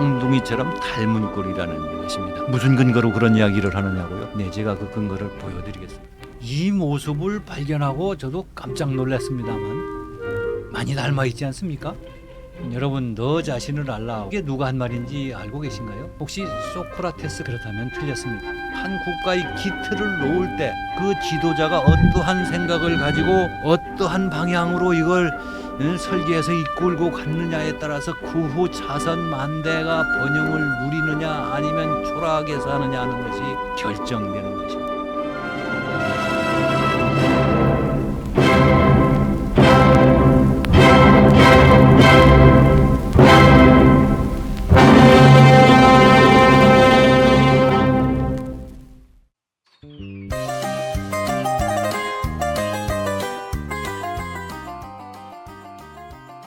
쌍둥이처럼 닮은 꼴이라는 것입니다. 무슨 근거로 그런 이야기를 하느냐고요? 네, 제가 그 근거를 보여드리겠습니다. 이 모습을 발견하고 저도 깜짝 놀랐습니다만 많이 닮아 있지 않습니까? 여러분, 너 자신을 알라, 이게 누가 한 말인지 알고 계신가요? 혹시 소크라테스? 그렇다면 틀렸습니다. 한 국가의 기틀을 놓을 때 그 지도자가 어떠한 생각을 가지고 어떠한 방향으로 이걸 설계해서 이끌고 갔느냐에 따라서 그 후 자선 만대가 번영을 누리느냐 아니면 초라하게 사느냐 하는 것이 결정되는 것입니다.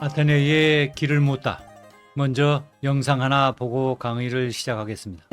아테네의 길을 묻다. 먼저 영상 하나 보고 강의를 시작하겠습니다.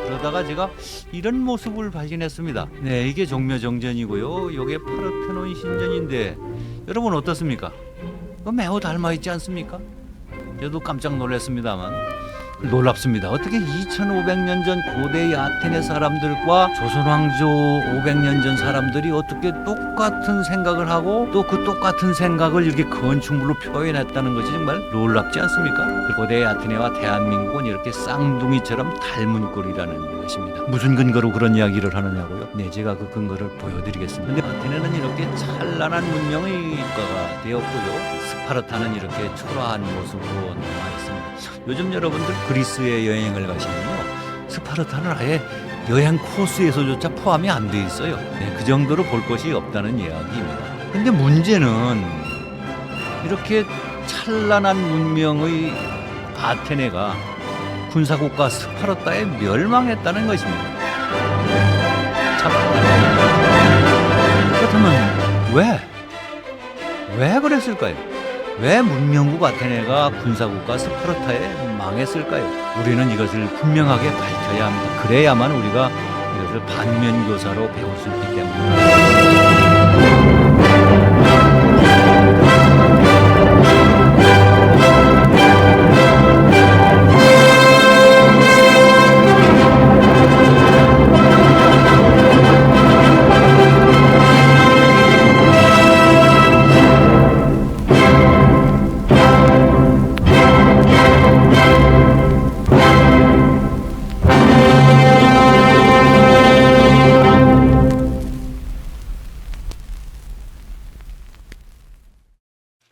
그러다가 제가 이런 모습을 발견했습니다. 네, 이게 종묘정전이고요. 이게 파르테논 신전인데 여러분 어떻습니까? 매우 닮아 있지 않습니까? 저도 깜짝 놀랐습니다만 놀랍습니다. 어떻게 2500년 전 고대의 아테네 사람들과 조선왕조 500년 전 사람들이 어떻게 똑같은 생각을 하고 또 그 똑같은 생각을 이렇게 건축물로 표현했다는 것이 정말 놀랍지 않습니까? 고대의 아테네와 대한민국은 이렇게 쌍둥이처럼 닮은 꼴이라는 것입니다. 무슨 근거로 그런 이야기를 하느냐고요? 네, 제가 그 근거를 보여드리겠습니다. 근데 아테네는 이렇게 찬란한 문명의 국가가 되었고요. 스파르타는 이렇게 초라한 모습으로 남아 있습니다. 요즘 여러분들 그리스에 여행을 가시면요, 스파르타는 아예 여행 코스에서조차 포함이 안 돼 있어요. 네, 그 정도로 볼 것이 없다는 이야기입니다. 근데 문제는 이렇게 찬란한 문명의 아테네가 군사국가 스파르타에 멸망했다는 것입니다. 참, 그렇다면 왜 그랬을까요? 왜 문명국 아테네가 군사국가 스파르타에 망했을까요? 우리는 이것을 분명하게 밝혀야 합니다. 그래야만 우리가 이것을 반면교사로 배울 수 있기 때문입니다.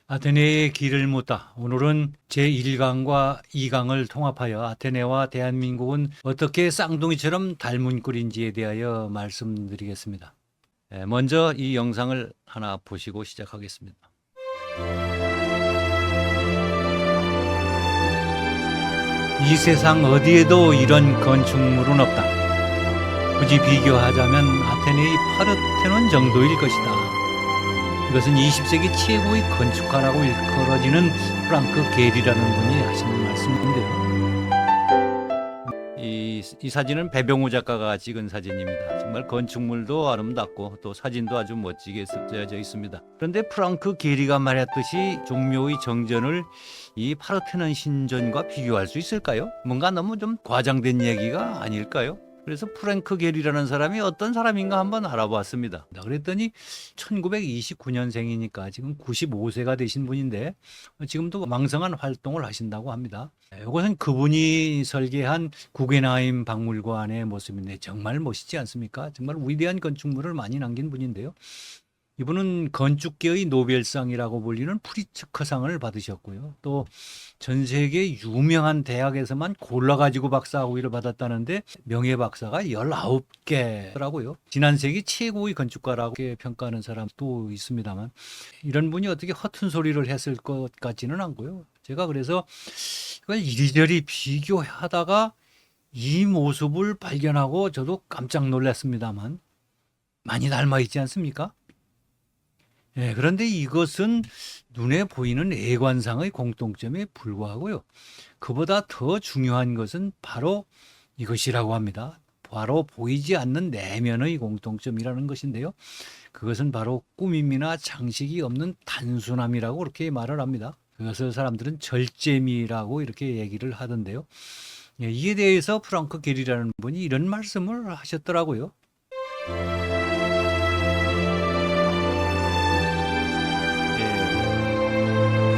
아테네의 길을 묻다. 오늘은 제1강과 2강을 통합하여 아테네와 대한민국은 어떻게 쌍둥이처럼 닮은 꼴인지에 대하여 말씀드리겠습니다. 먼저 이 영상을 하나 보시고 시작하겠습니다. 이 세상 어디에도 이런 건축물은 없다. 굳이 비교하자면 아테네의 파르테논 정도일 것이다. 이것은 20세기 최고의 건축가라고 일컬어지는 프랑크 게리라는 분이 하신 말씀인데요. 이 사진은 배병우 작가가 찍은 사진입니다. 정말 건축물도 아름답고 또 사진도 아주 멋지게 습재져 있습니다. 그런데 프랑크 게리가 말했듯이 종묘의 정전을 이 파르테논 신전과 비교할 수 있을까요? 뭔가 너무 좀 과장된 얘기가 아닐까요? 그래서 프랑크 게리라는 사람이 어떤 사람인가 한번 알아봤습니다. 그랬더니 1929년생이니까 지금 95세가 되신 분인데 지금도 왕성한 활동을 하신다고 합니다. 이것은 그분이 설계한 구겐하임 박물관의 모습인데 정말 멋있지 않습니까? 정말 위대한 건축물을 많이 남긴 분인데요. 이분은 건축계의 노벨상이라고 불리는 프리츠커상을 받으셨고요. 또 전 세계 유명한 대학에서만 골라가지고 박사 학위를 받았다는데 명예박사가 19개라고요. 지난 세기 최고의 건축가라고 평가하는 사람도 있습니다만 이런 분이 어떻게 허튼 소리를 했을 것 같지는 않고요. 제가 그래서 이걸 이리저리 비교하다가 이 모습을 발견하고 저도 깜짝 놀랐습니다만 많이 닮아 있지 않습니까? 네, 그런데 이것은 눈에 보이는 애관상의 공통점에 불과하고요. 그보다 더 중요한 것은 바로 이것이라고 합니다. 바로 보이지 않는 내면의 공통점이라는 것인데요. 그것은 바로 꾸밈이나 장식이 없는 단순함이라고 그렇게 말을 합니다. 그것을 사람들은 절제미라고 이렇게 얘기를 하던데요. 이에 대해서 프랑크 게리라는 분이 이런 말씀을 하셨더라고요.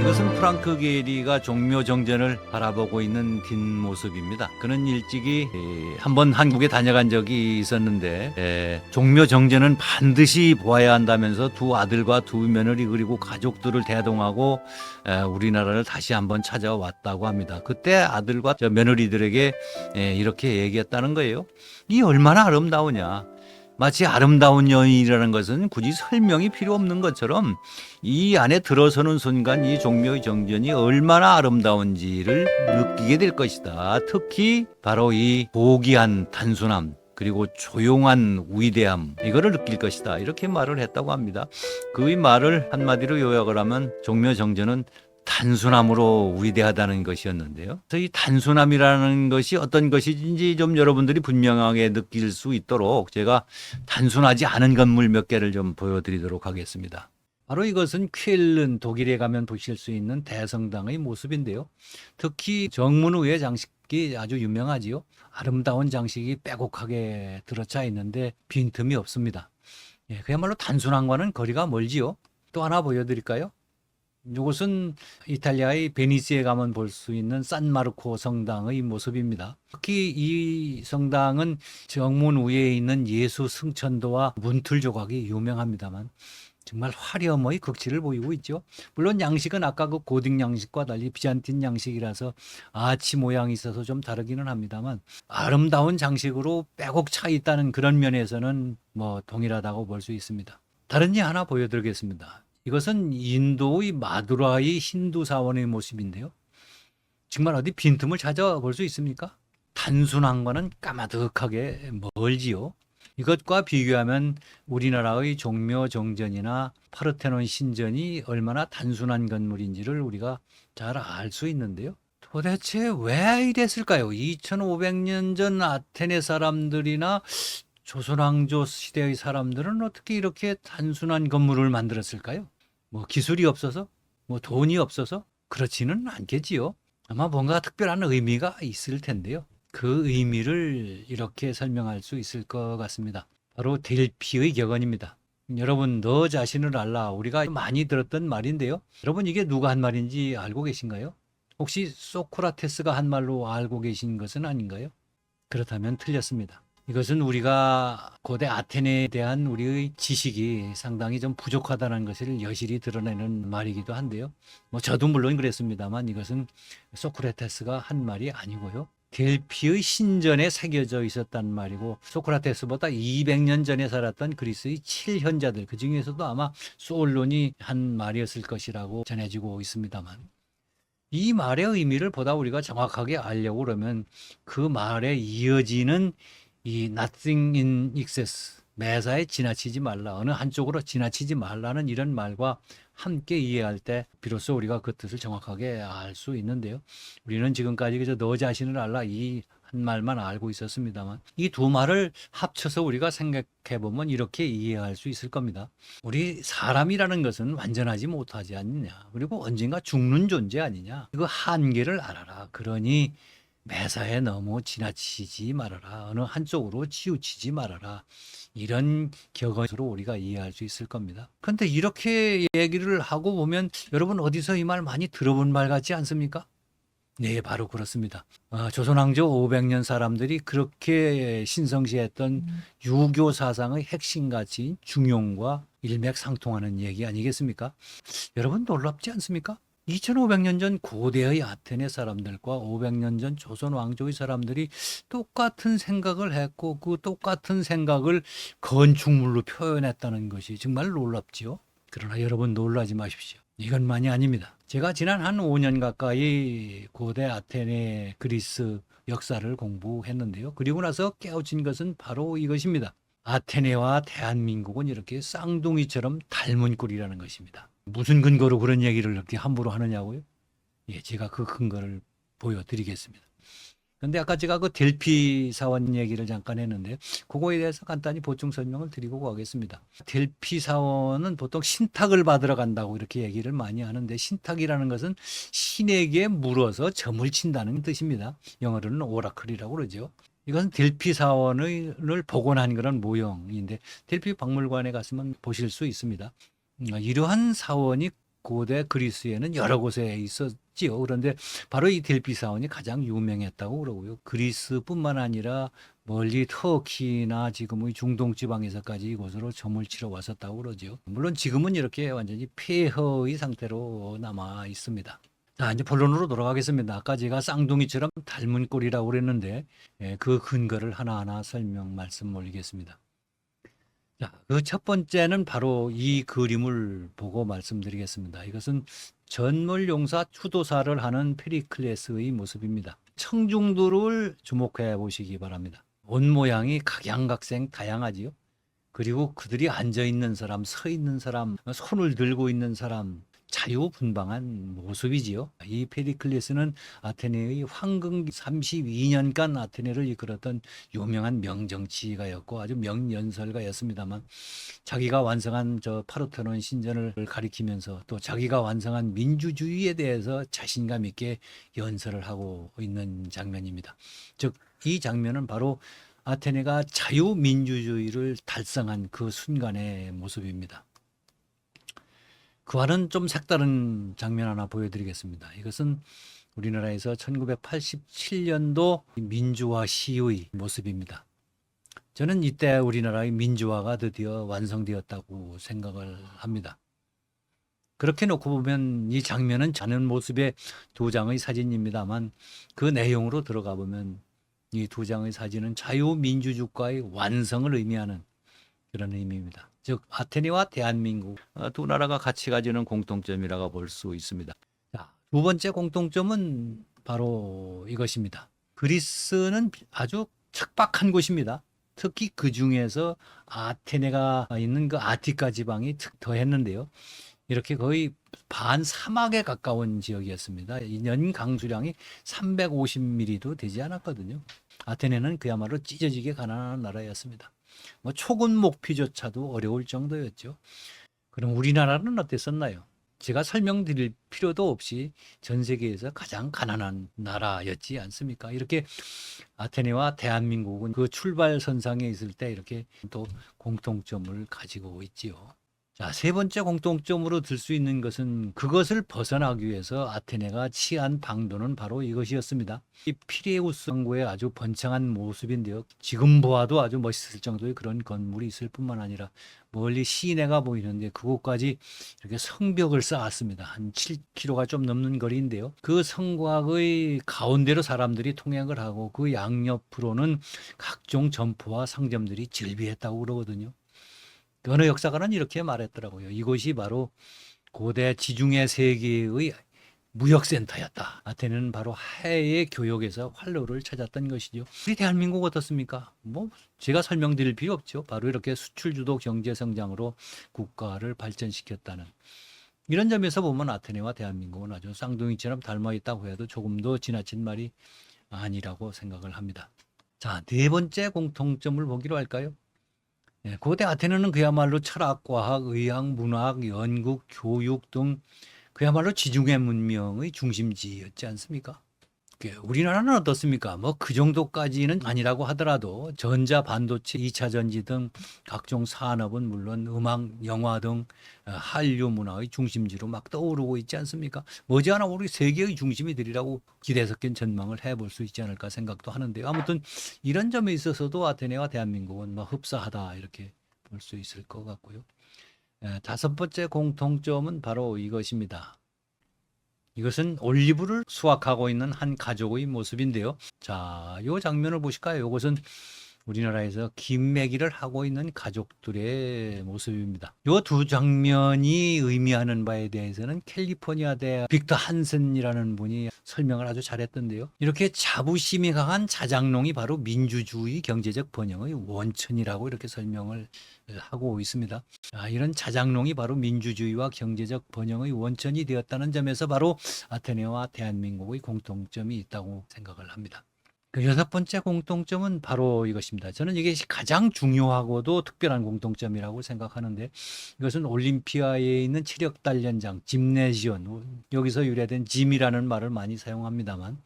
이것은 프랑크 게리가 종묘 정전을 바라보고 있는 뒷모습입니다. 그는 일찍이 한번 한국에 다녀간 적이 있었는데 종묘 정전은 반드시 보아야 한다면서 두 아들과 두 며느리 그리고 가족들을 대동하고 우리나라를 다시 한번 찾아왔다고 합니다. 그때 아들과 며느리들에게 이렇게 얘기했다는 거예요. 이 얼마나 아름다우냐. 마치 아름다운 여인이라는 것은 굳이 설명이 필요 없는 것처럼 이 안에 들어서는 순간 이 종묘의 정전이 얼마나 아름다운지를 느끼게 될 것이다. 특히 바로 이 고귀한 단순함 그리고 조용한 위대함 이거를 느낄 것이다. 이렇게 말을 했다고 합니다. 그 말을 한마디로 요약을 하면 종묘 정전은 단순함으로 위대하다는 것이었는데요. 그래서 이 단순함이라는 것이 어떤 것인지 좀 여러분들이 분명하게 느낄 수 있도록 제가 단순하지 않은 건물 몇 개를 좀 보여드리도록 하겠습니다. 바로 이것은 쾰른 독일에 가면 보실 수 있는 대성당의 모습인데요. 특히 정문후의 장식이 아주 유명하지요. 아름다운 장식이 빼곡하게 들어차 있는데 빈틈이 없습니다. 그야말로 단순함과는 거리가 멀지요. 또 하나 보여드릴까요? 이것은 이탈리아의 베니스에 가면 볼 수 있는 산마르코 성당의 모습입니다. 특히 이 성당은 정문 위에 있는 예수 승천도와 문틀 조각이 유명합니다만 정말 화려함의 극치를 보이고 있죠. 물론 양식은 아까 그 고딕 양식과 달리 비잔틴 양식이라서 아치 모양이 있어서 좀 다르기는 합니다만 아름다운 장식으로 빼곡 차 있다는 그런 면에서는 뭐 동일하다고 볼 수 있습니다. 다른 예 하나 보여드리겠습니다. 이것은 인도의 마두라의 힌두 사원의 모습인데요. 정말 어디 빈틈을 찾아볼 수 있습니까? 단순함과는 까마득하게 멀지요. 이것과 비교하면 우리나라의 종묘 정전이나 파르테논 신전이 얼마나 단순한 건물인지를 우리가 잘 알 수 있는데요. 도대체 왜 이랬을까요? 2500년 전 아테네 사람들이나 조선왕조 시대의 사람들은 어떻게 이렇게 단순한 건물을 만들었을까요? 뭐 기술이 없어서? 뭐 돈이 없어서? 그렇지는 않겠지요. 아마 뭔가 특별한 의미가 있을 텐데요. 그 의미를 이렇게 설명할 수 있을 것 같습니다. 바로 델피의 격언입니다. 여러분, 너 자신을 알라. 우리가 많이 들었던 말인데요. 여러분, 이게 누가 한 말인지 알고 계신가요? 혹시 소크라테스가 한 말로 알고 계신 것은 아닌가요? 그렇다면 틀렸습니다. 이것은 우리가 고대 아테네에 대한 우리의 지식이 상당히 좀 부족하다는 것을 여실히 드러내는 말이기도 한데요. 뭐 저도 물론 그랬습니다만 이것은 소크라테스가 한 말이 아니고요. 델피의 신전에 새겨져 있었단 말이고 소크라테스보다 200년 전에 살았던 그리스의 7현자들 그 중에서도 아마 솔론이 한 말이었을 것이라고 전해지고 있습니다만 이 말의 의미를 보다 우리가 정확하게 알려고 그러면 그 말에 이어지는 이 nothing in excess, 매사에 지나치지 말라, 어느 한쪽으로 지나치지 말라는 이런 말과 함께 이해할 때 비로소 우리가 그 뜻을 정확하게 알 수 있는데요. 우리는 지금까지 그저 너 자신을 알라 이 한 말만 알고 있었습니다만 이 두 말을 합쳐서 우리가 생각해 보면 이렇게 이해할 수 있을 겁니다. 우리 사람이라는 것은 완전하지 못하지 않느냐, 그리고 언젠가 죽는 존재 아니냐, 그 한계를 알아라. 그러니 매사에 너무 지나치지 말아라, 어느 한쪽으로 치우치지 말아라, 이런 격언으로 우리가 이해할 수 있을 겁니다. 그런데 이렇게 얘기를 하고 보면 여러분 어디서 이 말 많이 들어본 말 같지 않습니까? 네, 바로 그렇습니다. 조선왕조 500년 사람들이 그렇게 신성시했던 유교 사상의 핵심 가치인 중용과 일맥상통하는 얘기 아니겠습니까? 여러분 놀랍지 않습니까? 2500년 전 고대의 아테네 사람들과 500년 전 조선 왕조의 사람들이 똑같은 생각을 했고 그 똑같은 생각을 건축물로 표현했다는 것이 정말 놀랍지요. 그러나 여러분 놀라지 마십시오. 이것만이 아닙니다. 제가 지난 한 5년 가까이 고대 아테네 그리스 역사를 공부했는데요. 그리고 나서 깨우친 것은 바로 이것입니다. 아테네와 대한민국은 이렇게 쌍둥이처럼 닮은 꼴이라는 것입니다. 무슨 근거로 그런 얘기를 이렇게 함부로 하느냐고요? 예, 제가 그 근거를 보여드리겠습니다. 근데 아까 제가 그 델피 사원 얘기를 잠깐 했는데 그거에 대해서 간단히 보충 설명을 드리고 가겠습니다. 델피 사원은 보통 신탁을 받으러 간다고 이렇게 얘기를 많이 하는데 신탁이라는 것은 신에게 물어서 점을 친다는 뜻입니다. 영어로는 오라클이라고 그러죠. 이것은 델피 사원을 복원한 그런 모형인데 델피 박물관에 갔으면 보실 수 있습니다. 이러한 사원이 고대 그리스에는 여러 곳에 있었지요. 그런데 바로 이 델피 사원이 가장 유명했다고 그러고요. 그리스뿐만 아니라 멀리 터키나 지금의 중동 지방에서까지 이곳으로 점을 치러 왔었다고 그러죠. 물론 지금은 이렇게 완전히 폐허의 상태로 남아 있습니다. 자, 이제 본론으로 돌아가겠습니다. 아까 제가 쌍둥이처럼 닮은 꼴이라고 그랬는데 그 근거를 하나하나 설명 말씀 올리겠습니다. 자, 그 첫 번째는 바로 이 그림을 보고 말씀드리겠습니다. 이것은 전몰용사 추도사를 하는 페리클레스의 모습입니다. 청중들을 주목해 보시기 바랍니다. 옷 모양이 각양각색 다양하지요. 그리고 그들이 앉아 있는 사람, 서 있는 사람, 손을 들고 있는 사람, 자유분방한 모습이지요. 이 페리클레스는 아테네의 황금 32년간 아테네를 이끌었던 유명한 명정치가였고 아주 명연설가였습니다만 자기가 완성한 저 파르테논 신전을 가리키면서 또 자기가 완성한 민주주의에 대해서 자신감 있게 연설을 하고 있는 장면입니다. 즉 이 장면은 바로 아테네가 자유민주주의를 달성한 그 순간의 모습입니다. 그와는 좀 색다른 장면 하나 보여드리겠습니다. 이것은 우리나라에서 1987년도 민주화 시의 모습입니다. 저는 이때 우리나라의 민주화가 드디어 완성되었다고 생각을 합니다. 그렇게 놓고 보면 이 장면은 자는 모습의 두 장의 사진입니다만 그 내용으로 들어가 보면 이 두 장의 사진은 자유민주주의의 완성을 의미하는 그런 의미입니다. 즉 아테네와 대한민국 두 나라가 같이 가지는 공통점이라고 볼 수 있습니다. 자, 두 번째 공통점은 바로 이것입니다. 그리스는 아주 척박한 곳입니다. 특히 그 중에서 아테네가 있는 그 아티카 지방이 더했는데요. 이렇게 거의 반사막에 가까운 지역이었습니다. 연 강수량이 350mm도 되지 않았거든요. 아테네는 그야말로 찢어지게 가난한 나라였습니다. 뭐 초급 목피조차도 어려울 정도였죠. 그럼 우리나라는 어땠었나요? 제가 설명드릴 필요도 없이 전 세계에서 가장 가난한 나라였지 않습니까? 이렇게 아테네와 대한민국은 그 출발선상에 있을 때 이렇게 또 공통점을 가지고 있지요. 자, 세 번째 공통점으로 들 수 있는 것은 그것을 벗어나기 위해서 아테네가 취한 방도는 바로 이것이었습니다. 이 피레우스 항구의 아주 번창한 모습인데요. 지금 보아도 아주 멋있을 정도의 그런 건물이 있을 뿐만 아니라 멀리 시내가 보이는데 그곳까지 이렇게 성벽을 쌓았습니다. 한 7km가 좀 넘는 거리인데요. 그 성곽의 가운데로 사람들이 통행을 하고 그 양옆으로는 각종 점포와 상점들이 즐비했다고 그러거든요. 어느 역사가는 이렇게 말했더라고요. 이곳이 바로 고대 지중해 세계의 무역센터였다. 아테네는 바로 해외 교역에서 활로를 찾았던 것이죠. 우리 대한민국 어떻습니까? 뭐 제가 설명드릴 필요 없죠. 바로 이렇게 수출 주도 경제 성장으로 국가를 발전시켰다는 이런 점에서 보면 아테네와 대한민국은 아주 쌍둥이처럼 닮아 있다고 해도 조금도 지나친 말이 아니라고 생각을 합니다. 자, 네 번째 공통점을 보기로 할까요? 고대 아테네는 그야말로 철학, 과학, 의학, 문학, 연극, 교육 등 그야말로 지중해 문명의 중심지였지 않습니까? 우리나라는 어떻습니까? 뭐 그 정도까지는 아니라고 하더라도 전자, 반도체, 2차 전지 등 각종 산업은 물론 음악, 영화 등 한류 문화의 중심지로 막 떠오르고 있지 않습니까? 머지않아 우리 세계의 중심이 되리라고 기대 섞인 전망을 해볼 수 있지 않을까 생각도 하는데요. 아무튼 이런 점에 있어서도 아테네와 대한민국은 뭐 흡사하다 이렇게 볼 수 있을 것 같고요. 다섯 번째 공통점은 바로 이것입니다. 이것은 올리브를 수확하고 있는 한 가족의 모습인데요. 자, 이 장면을 보실까요? 이것은 우리나라에서 김매기를 하고 있는 가족들의 모습입니다. 이 두 장면이 의미하는 바에 대해서는 캘리포니아 대 빅터 한센이라는 분이 설명을 아주 잘했던데요. 이렇게 자부심이 강한 자장농이 바로 민주주의 경제적 번영의 원천이라고 이렇게 설명을 하고 있습니다. 이런 자장농이 바로 민주주의와 경제적 번영의 원천이 되었다는 점에서 바로 아테네와 대한민국의 공통점이 있다고 생각을 합니다. 그 여섯 번째 공통점은 바로 이것입니다. 저는 이게 가장 중요하고도 특별한 공통점이라고 생각하는데 이것은 올림피아에 있는 체력 단련장, 짐네지온, 여기서 유래된 짐이라는 말을 많이 사용합니다만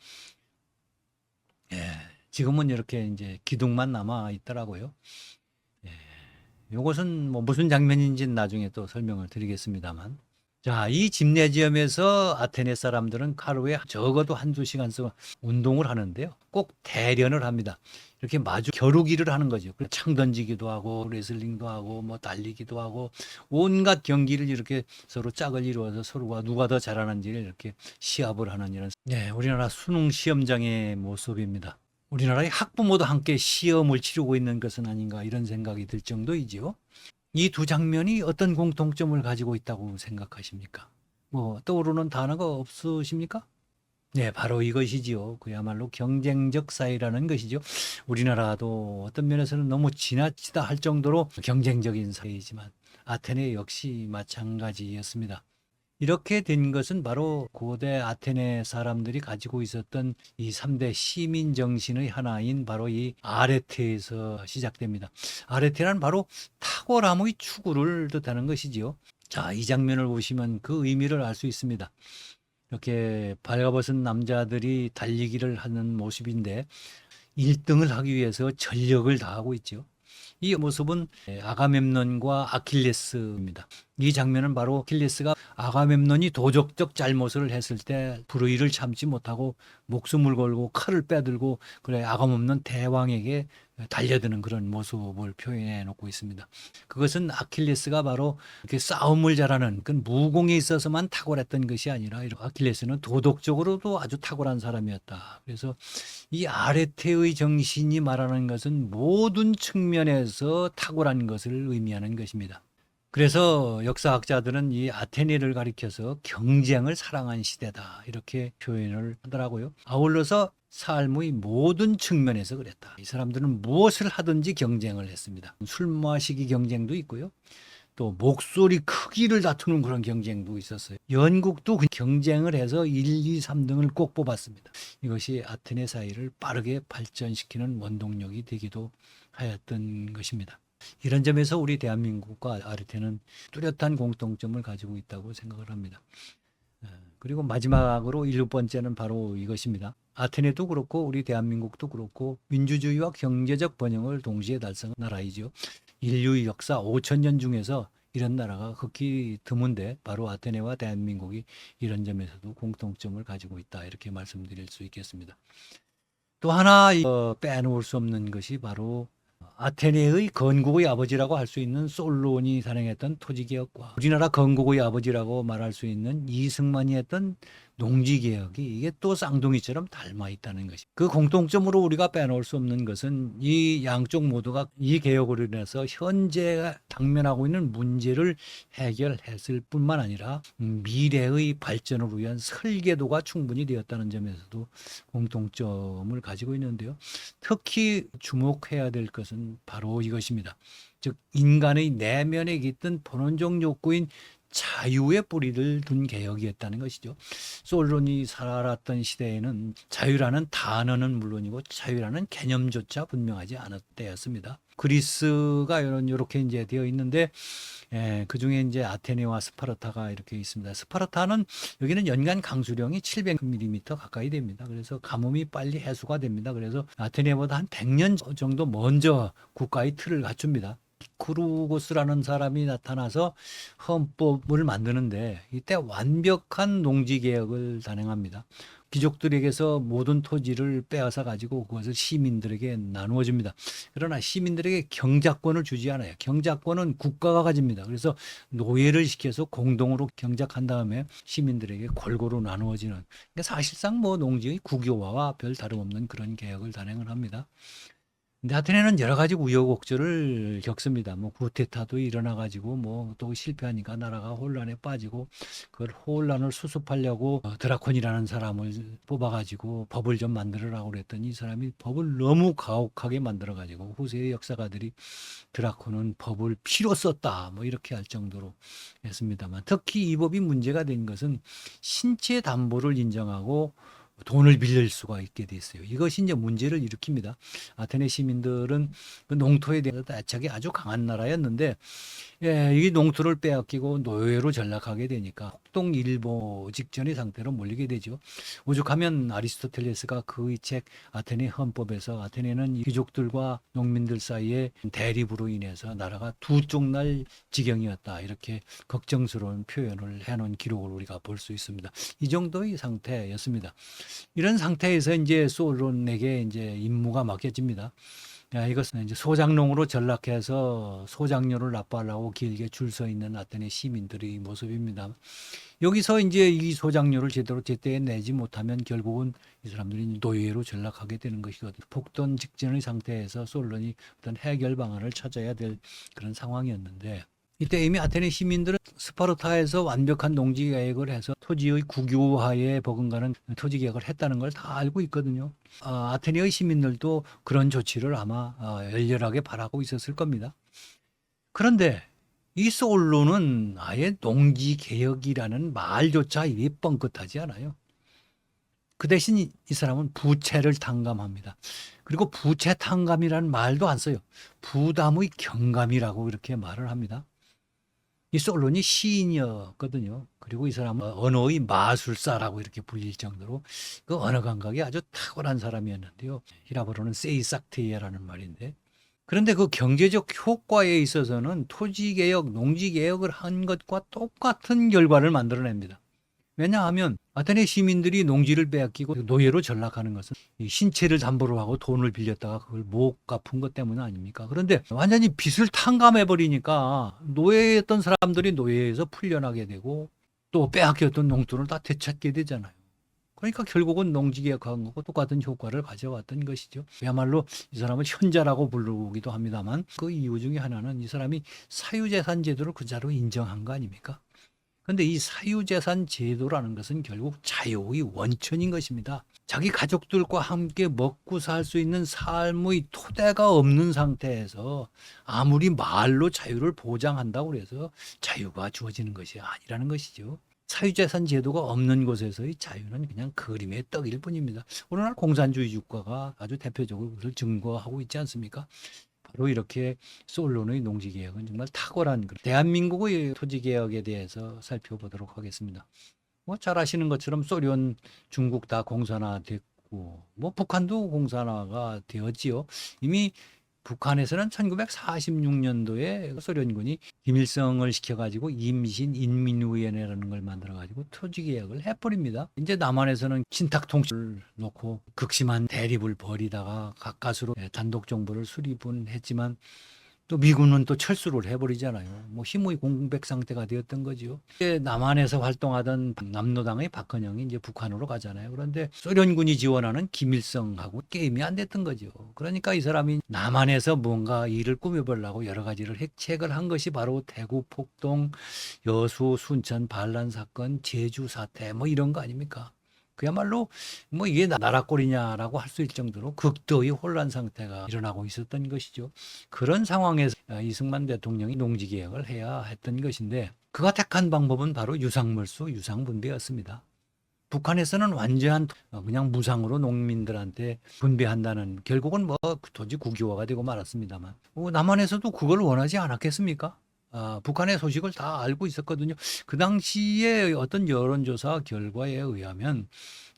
지금은 이렇게 이제 기둥만 남아 있더라고요. 이것은 뭐 무슨 장면인지는 나중에 또 설명을 드리겠습니다만 자, 이 짐네지엄에서 아테네 사람들은 하루에 적어도 한두 시간씩 운동을 하는데요. 꼭 대련을 합니다. 이렇게 마주 겨루기를 하는 거죠. 창 던지기도 하고 레슬링도 하고 뭐 달리기도 하고 온갖 경기를 이렇게 서로 짝을 이루어서 서로가 누가 더 잘하는지를 이렇게 시합을 하는 이런 우리나라 수능 시험장의 모습입니다. 우리나라의 학부모도 함께 시험을 치르고 있는 것은 아닌가 이런 생각이 들 정도이지요. 이 두 장면이 어떤 공통점을 가지고 있다고 생각하십니까? 뭐 떠오르는 단어가 없으십니까? 네, 바로 이것이지요. 그야말로 경쟁적 사회라는 것이죠. 우리나라도 어떤 면에서는 너무 지나치다 할 정도로 경쟁적인 사회이지만 아테네 역시 마찬가지였습니다. 이렇게 된 것은 바로 고대 아테네 사람들이 가지고 있었던 이 3대 시민 정신의 하나인 바로 이 아레테에서 시작됩니다. 아레테란 바로 탁월함의 추구를 뜻하는 것이지요. 자, 이 장면을 보시면 그 의미를 알 수 있습니다. 이렇게 발가벗은 남자들이 달리기를 하는 모습인데 1등을 하기 위해서 전력을 다하고 있죠. 이 모습은 아가멤논과 아킬레스입니다. 이 장면은 바로 아킬레스가 아가멤논이 도적적 잘못을 했을 때 불의를 참지 못하고 목숨을 걸고 칼을 빼들고 그래 아가멤논 대왕에게 달려드는 그런 모습을 표현해 놓고 있습니다. 그것은 아킬레스가 바로 이렇게 싸움을 잘하는 그 무공에 있어서만 탁월했던 것이 아니라 아킬레스는 도덕적으로도 아주 탁월한 사람이었다. 그래서 이 아레테의 정신이 말하는 것은 모든 측면에서 탁월한 것을 의미하는 것입니다. 그래서 역사학자들은 이 아테네를 가리켜서 경쟁을 사랑한 시대다 이렇게 표현을 하더라고요. 아울러서 삶의 모든 측면에서 그랬다. 이 사람들은 무엇을 하든지 경쟁을 했습니다. 술 마시기 경쟁도 있고요. 또 목소리 크기를 다투는 그런 경쟁도 있었어요. 영국도 그 경쟁을 해서 1, 2, 3등을 꼭 뽑았습니다. 이것이 아테네 사회를 빠르게 발전시키는 원동력이 되기도 하였던 것입니다. 이런 점에서 우리 대한민국과 아르테는 뚜렷한 공통점을 가지고 있다고 생각을 합니다. 그리고 마지막으로 7번째는 바로 이것입니다. 아테네도 그렇고 우리 대한민국도 그렇고 민주주의와 경제적 번영을 동시에 달성한 나라이죠. 인류의 역사 5천년 중에서 이런 나라가 극히 드문데 바로 아테네와 대한민국이 이런 점에서도 공통점을 가지고 있다 이렇게 말씀드릴 수 있겠습니다. 또 하나 빼놓을 수 없는 것이 바로 아테네의 건국의 아버지라고 할 수 있는 솔론이 단행했던 토지개혁과 우리나라 건국의 아버지라고 말할 수 있는 이승만이 했던 농지개혁이 이게 또 쌍둥이처럼 닮아 있다는 것이. 그 공통점으로 우리가 빼놓을 수 없는 것은 이 양쪽 모두가 이 개혁으로 인해서 현재 당면하고 있는 문제를 해결했을 뿐만 아니라 미래의 발전을 위한 설계도가 충분히 되었다는 점에서도 공통점을 가지고 있는데요. 특히 주목해야 될 것은 바로 이것입니다. 즉 인간의 내면에 깃든 본원적 욕구인 자유의 뿌리를 둔 개혁이었다는 것이죠. 솔론이 살았던 시대에는 자유라는 단어는 물론이고 자유라는 개념조차 분명하지 않을 때였습니다. 그리스가 이렇게 이제 되어 있는데, 그 중에 이제 아테네와 스파르타가 이렇게 있습니다. 스파르타는 여기는 연간 강수량이 700mm 가까이 됩니다. 그래서 가뭄이 빨리 해소가 됩니다. 그래서 아테네보다 한 100년 정도 먼저 국가의 틀을 갖춥니다. 쿠르고스라는 사람이 나타나서 헌법을 만드는데 이때 완벽한 농지 개혁을 단행합니다. 귀족들에게서 모든 토지를 빼앗아 가지고 그것을 시민들에게 나누어 줍니다. 그러나 시민들에게 경작권을 주지 않아요. 경작권은 국가가 가집니다. 그래서 노예를 시켜서 공동으로 경작한 다음에 시민들에게 골고루 나누어지는, 그러니까 사실상 뭐 농지의 국유화와 별 다름없는 그런 개혁을 단행을 합니다. 근데 아테네는 여러 가지 우여곡절을 겪습니다. 뭐 구테타도 일어나가지고 뭐 또 실패하니까 나라가 혼란에 빠지고, 그걸 혼란을 수습하려고 드라콘이라는 사람을 뽑아가지고 법을 좀 만들어라고 그랬더니 이 사람이 법을 너무 가혹하게 만들어가지고 후세의 역사가들이 드라콘은 법을 피로 썼다 뭐 이렇게 할 정도로 했습니다만, 특히 이 법이 문제가 된 것은 신체 담보를 인정하고 돈을 빌릴 수가 있게 됐어요. 이것이 이제 문제를 일으킵니다. 아테네 시민들은 그 농토에 대해서 애착이 아주 강한 나라였는데, 이 농토를 빼앗기고 노예로 전락하게 되니까 혹독일보 직전의 상태로 몰리게 되죠. 오죽하면 아리스토텔레스가 그의 책 아테네 헌법에서 아테네는 귀족들과 농민들 사이에 대립으로 인해서 나라가 두 쪽 날 지경이었다, 이렇게 걱정스러운 표현을 해놓은 기록을 우리가 볼 수 있습니다. 이 정도의 상태였습니다. 이런 상태에서 이제 솔론에게 이제 임무가 맡겨집니다. 이것은 이제 소장농으로 전락해서 소장료를 납부하려고 길게 줄 서 있는 아테네 시민들의 모습입니다. 여기서 이제 이 소장료를 제때 내지 못하면 결국은 이 사람들이 노예로 전락하게 되는 것이거든요. 폭동 직전의 상태에서 솔론이 어떤 해결 방안을 찾아야 될 그런 상황이었는데, 이때 이미 아테네 시민들은 스파르타에서 완벽한 농지 계획을 해서 토지의 국유화에 버금가는 토지 계획을 했다는 걸 다 알고 있거든요. 아테네의 시민들도 그런 조치를 아마 열렬하게 바라고 있었을 겁니다. 그런데 이 솔로는 아예 농지 개혁이라는 말조차 입이 뻥끗하지 않아요. 그 대신 이 사람은 부채를 탕감합니다. 그리고 부채 탕감이라는 말도 안 써요. 부담의 경감이라고 이렇게 말을 합니다. 이 솔론이 시인이었거든요. 그리고 이 사람은 언어의 마술사라고 이렇게 불릴 정도로 그 언어 감각이 아주 탁월한 사람이었는데요. 히라보로는 세이삭테이아라는 말인데, 그런데 그 경제적 효과에 있어서는 토지개혁, 농지개혁을 한 것과 똑같은 결과를 만들어냅니다. 왜냐하면 아테네 시민들이 농지를 빼앗기고 노예로 전락하는 것은 이 신체를 담보로 하고 돈을 빌렸다가 그걸 못 갚은 것 때문 아닙니까? 그런데 완전히 빚을 탕감해 버리니까 노예였던 사람들이 노예에서 풀려나게 되고 또 빼앗겼던 농토를 다 되찾게 되잖아요. 그러니까 결국은 농지개혁한 거고 똑같은 효과를 가져왔던 것이죠. 그야말로 이 사람을 현자라고 부르기도 합니다만, 그 이유 중에 하나는 이 사람이 사유재산 제도를 그자로 인정한 거 아닙니까? 그런데 이 사유재산 제도라는 것은 결국 자유의 원천인 것입니다. 자기 가족들과 함께 먹고 살 수 있는 삶의 토대가 없는 상태에서 아무리 말로 자유를 보장한다고 해서 자유가 주어지는 것이 아니라는 것이죠. 사유재산 제도가 없는 곳에서의 자유는 그냥 그림의 떡일 뿐입니다. 오늘날 공산주의 국가가 아주 대표적으로 그것을 증거하고 있지 않습니까? 바로 이렇게 솔론의 농지개혁은 정말 탁월한 대한민국의 토지개혁에 대해서 살펴보도록 하겠습니다. 뭐 잘 아시는 것처럼 소련, 중국 다 공산화됐고 뭐 북한도 공산화가 되었지요. 이미 북한에서는 1946년도에 소련군이 김일성을 시켜가지고 임신 인민위원회라는 걸 만들어가지고 토지개혁을 해버립니다. 이제 남한에서는 친탁통치를 놓고 극심한 대립을 벌이다가 가까스로 단독 정부를 수립은 했지만, 또 미군은 또 철수를 해버리잖아요. 뭐 힘의 공백 상태가 되었던 거죠. 남한에서 활동하던 남로당의 박헌영이 이제 북한으로 가잖아요. 그런데 소련군이 지원하는 김일성하고 게임이 안 됐던 거죠. 그러니까 이 사람이 남한에서 뭔가 일을 꾸며보려고 여러 가지를 핵책을 한 것이 바로 대구 폭동, 여수 순천 반란 사건, 제주 사태 뭐 이런 거 아닙니까? 그야말로 뭐 이게 나라꼴이냐라고 할 수 있을 정도로 극도의 혼란 상태가 일어나고 있었던 것이죠. 그런 상황에서 이승만 대통령이 농지개혁을 해야 했던 것인데 그가 택한 방법은 바로 유상물수, 유상분배였습니다. 북한에서는 완전한 그냥 무상으로 농민들한테 분배한다는 결국은 뭐 도저히 국유화가 되고 말았습니다만 남한에서도 그걸 원하지 않았겠습니까? 북한의 소식을 다 알고 있었거든요. 그 당시에 어떤 여론조사 결과에 의하면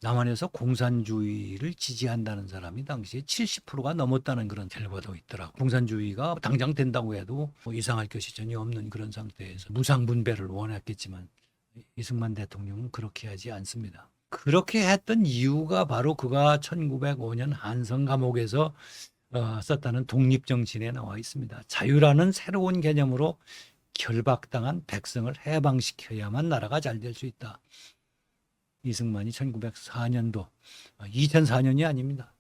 남한에서 공산주의를 지지한다는 사람이 당시에 70%가 넘었다는 그런 결과도 있더라고요. 공산주의가 당장 된다고 해도 뭐 이상할 것이 전혀 없는 그런 상태에서 무상분배를 원했겠지만 이승만 대통령은 그렇게 하지 않습니다. 그렇게 했던 이유가 바로 그가 1905년 한성 감옥에서 썼다는 독립정신에 나와 있습니다. 자유라는 새로운 개념으로 결박당한 백성을 해방시켜야만 나라가 잘 될 수 있다. 이승만이 1904년도, 2004년이 아닙니다.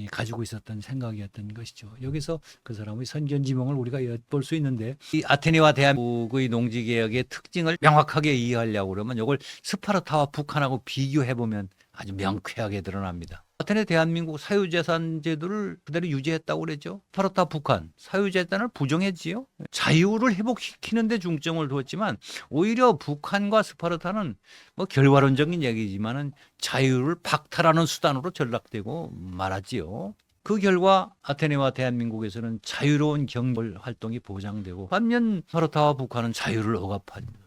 가지고 있었던 생각이었던 것이죠. 여기서 그 사람의 선견지명을 우리가 엿볼 수 있는데 이 아테네와 대한민국의 농지개혁의 특징을 명확하게 이해하려고 그러면 이걸 스파르타와 북한하고 비교해보면 아주 명쾌하게 드러납니다. 아테네 대한민국 사유재산 제도를 그대로 유지했다고 그랬죠. 스파르타 북한 사유재산을 부정했지요. 자유를 회복시키는 데 중점을 두었지만 오히려 북한과 스파르타는 뭐 결과론적인 얘기지만은 자유를 박탈하는 수단으로 전락되고 말았지요. 그 결과 아테네와 대한민국에서는 자유로운 경제 활동이 보장되고 반면 스파르타와 북한은 자유를 억압합니다.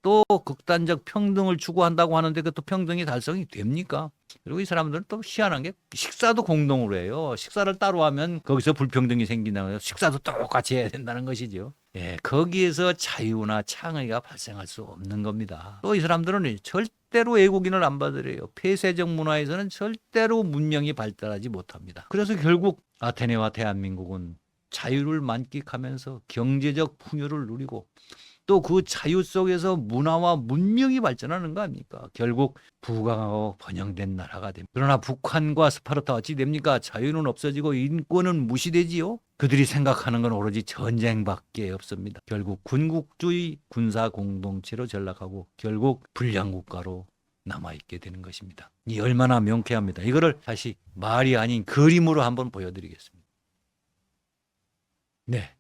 또 극단적 평등을 추구한다고 하는데 그것도 평등이 달성이 됩니까? 그리고 이 사람들은 또 희한한 게 식사도 공동으로 해요. 식사를 따로 하면 거기서 불평등이 생긴다고 해서 식사도 똑같이 해야 된다는 것이죠. 예, 거기에서 자유나 창의가 발생할 수 없는 겁니다. 또 이 사람들은 절대로 애국인을 안 받으래요. 폐쇄적 문화에서는 절대로 문명이 발달하지 못합니다. 그래서 결국 아테네와 대한민국은 자유를 만끽하면서 경제적 풍요를 누리고 또 그 자유 속에서 문화와 문명이 발전하는 거 아닙니까? 결국 부강하고 번영된 나라가 됩니다. 그러나 북한과 스파르타 어찌 됩니까? 자유는 없어지고 인권은 무시되지요. 그들이 생각하는 건 오로지 전쟁밖에 없습니다. 결국 군국주의 군사 공동체로 전락하고 결국 불량국가로 남아있게 되는 것입니다. 이 얼마나 명쾌합니다. 이거를 다시 말이 아닌 그림으로 한번 보여드리겠습니다. 네.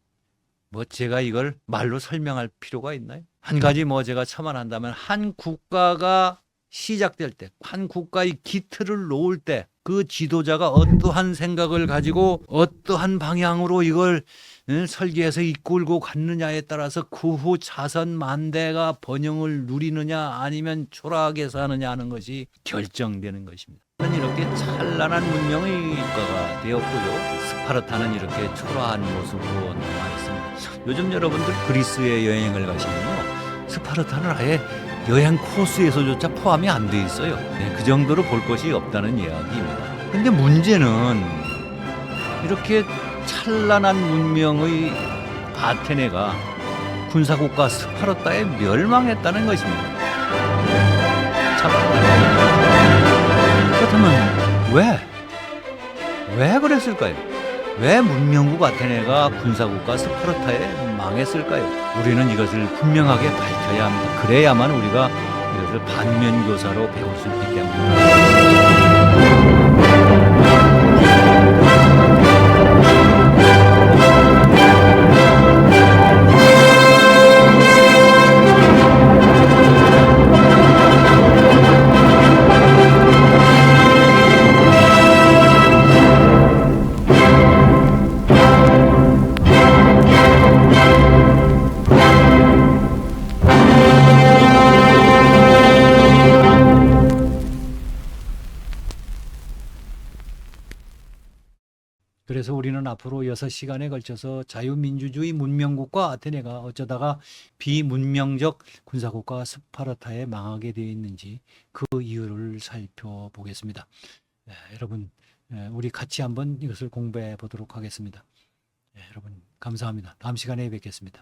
뭐 제가 이걸 말로 설명할 필요가 있나요? 한 가지 뭐 제가 첨언한다면 한 국가가 시작될 때, 한 국가의 기틀을 놓을 때 그 지도자가 어떠한 생각을 가지고 어떠한 방향으로 이걸 설계해서 이끌고 갔느냐에 따라서 그 후 자선 만대가 번영을 누리느냐 아니면 초라하게 사느냐 하는 것이 결정되는 것입니다. 이렇게 찬란한 문명의 국가가 되었고요. 스파르타는 이렇게 초라한 모습으로 남아있습니다. 요즘 여러분들 그리스에 여행을 가시면요, 스파르타는 아예 여행 코스에서조차 포함이 안 돼 있어요. 네, 그 정도로 볼 것이 없다는 이야기입니다. 근데 문제는 이렇게 찬란한 문명의 아테네가 군사국가 스파르타에 멸망했다는 것입니다. 참. 그렇다면 왜 그랬을까요? 왜 문명국 아테네가 군사국가 스파르타에 망했을까요? 우리는 이것을 분명하게 밝혀야 합니다. 그래야만 우리가 이것을 반면교사로 배울 수 있기 때문입니다. 그래서 우리는 앞으로 6시간에 걸쳐서 자유민주주의 문명국가 아테네가 어쩌다가 비문명적 군사국가 스파르타에 망하게 되어 있는지 그 이유를 살펴보겠습니다. 여러분, 우리 같이 한번 이것을 공부해 보도록 하겠습니다. 여러분 감사합니다. 다음 시간에 뵙겠습니다.